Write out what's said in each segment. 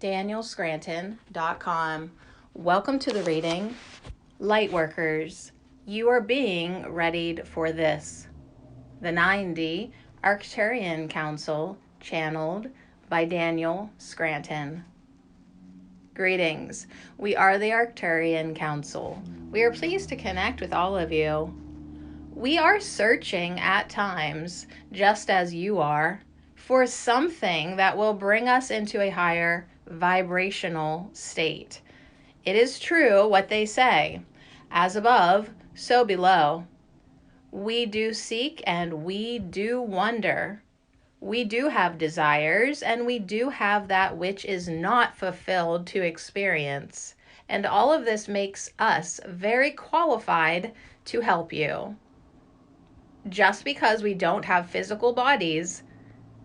danielscranton.com. Welcome to the reading. Lightworkers, you are being readied for this. The 9D Arcturian Council, channeled by Daniel Scranton. Greetings. We are the Arcturian Council. We are pleased to connect with all of you. We are searching at times, just as you are, for something that will bring us into a higher vibrational state. It is true what they say, as above, so below. We do seek and we do wonder. We do have desires and we do have that which is not fulfilled to experience. And all of this makes us very qualified to help you. Just because we don't have physical bodies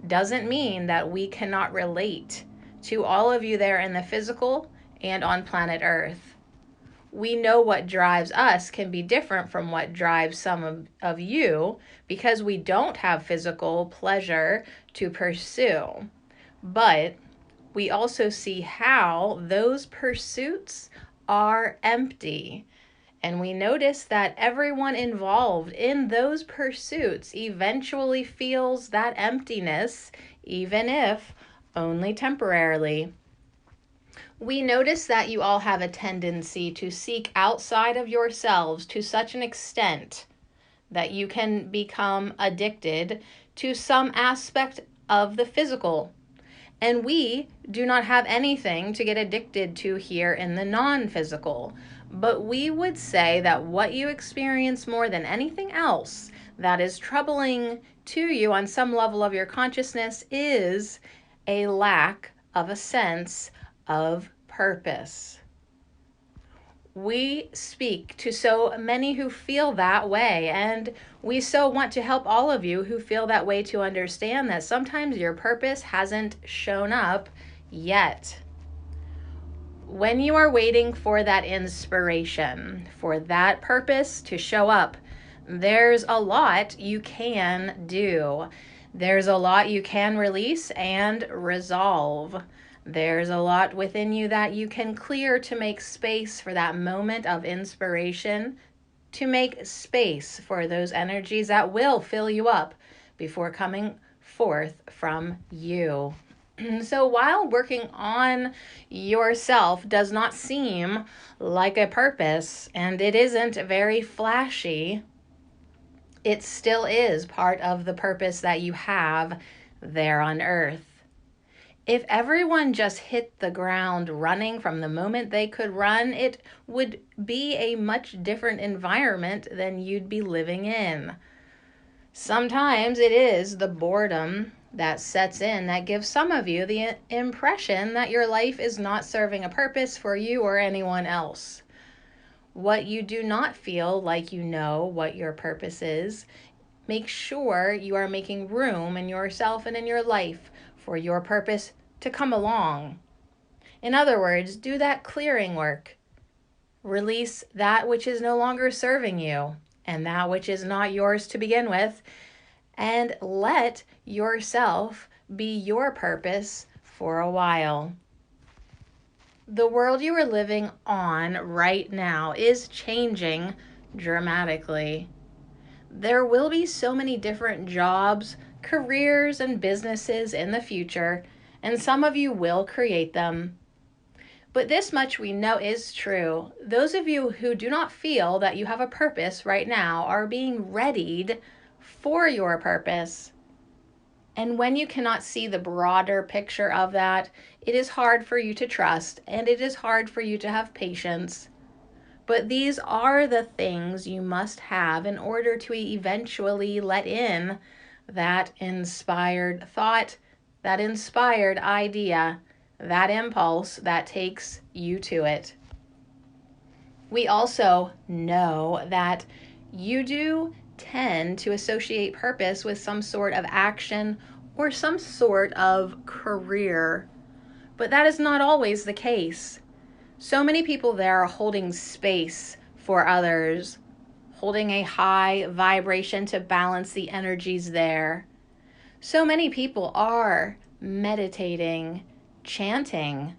doesn't mean that we cannot relate to all of you there in the physical and on planet Earth. We know what drives us can be different from what drives some of you because we don't have physical pleasure to pursue. But we also see how those pursuits are empty. And we notice that everyone involved in those pursuits eventually feels that emptiness, even if only temporarily. We notice that you all have a tendency to seek outside of yourselves to such an extent that you can become addicted to some aspect of the physical. And we do not have anything to get addicted to here in the non-physical. But we would say that what you experience more than anything else that is troubling to you on some level of your consciousness is a lack of a sense of purpose. We speak to so many who feel that way, and we so want to help all of you who feel that way to understand that sometimes your purpose hasn't shown up yet. When you are waiting for that inspiration, for that purpose to show up, there's a lot you can do. There's a lot you can release and resolve. There's a lot within you that you can clear to make space for that moment of inspiration, to make space for those energies that will fill you up before coming forth from you. So while working on yourself does not seem like a purpose, and it isn't very flashy, it still is part of the purpose that you have there on Earth. If everyone just hit the ground running from the moment they could run, it would be a much different environment than you'd be living in. Sometimes it is the boredom that sets in that gives some of you the impression that your life is not serving a purpose for you or anyone else. What you do not feel like you know what your purpose is, make sure you are making room in yourself and in your life for your purpose to come along. In other words, do that clearing work. Release that which is no longer serving you and that which is not yours to begin with, and let yourself be your purpose for a while. The world you are living on right now is changing dramatically. There will be so many different jobs, careers, and businesses in the future, and some of you will create them. But this much we know is true. Those of you who do not feel that you have a purpose right now are being readied for your purpose. And when you cannot see the broader picture of that, it is hard for you to trust, and it is hard for you to have patience. But these are the things you must have in order to eventually let in that inspired thought, that inspired idea, that impulse that takes you to it. We also know that you do tend to associate purpose with some sort of action or some sort of career, but that is not always the case. So many people there are holding space for others, holding a high vibration to balance the energies there. So many people are meditating, chanting,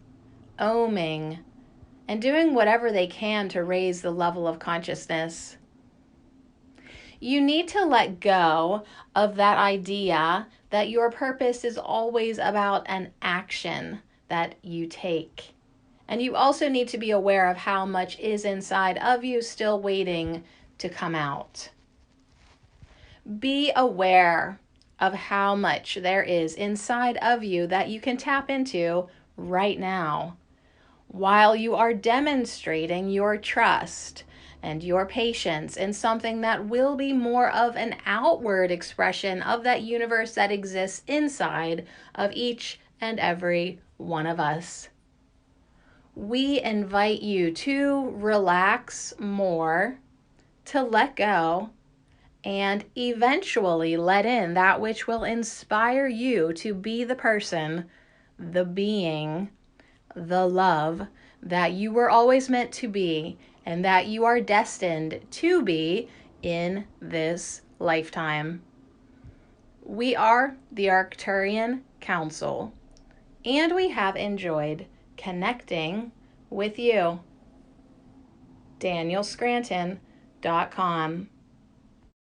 oming, and doing whatever they can to raise the level of consciousness. You need to let go of that idea that your purpose is always about an action that you take. And you also need to be aware of how much is inside of you still waiting to come out. Be aware of how much there is inside of you that you can tap into right now, while you are demonstrating your trust and your patience in something that will be more of an outward expression of that universe that exists inside of each and every one of us. We invite you to relax more, to let go, and eventually let in that which will inspire you to be the person, the being, the love that you were always meant to be and that you are destined to be in this lifetime. We are the Arcturian Council, and we have enjoyed connecting with you. DanielScranton.com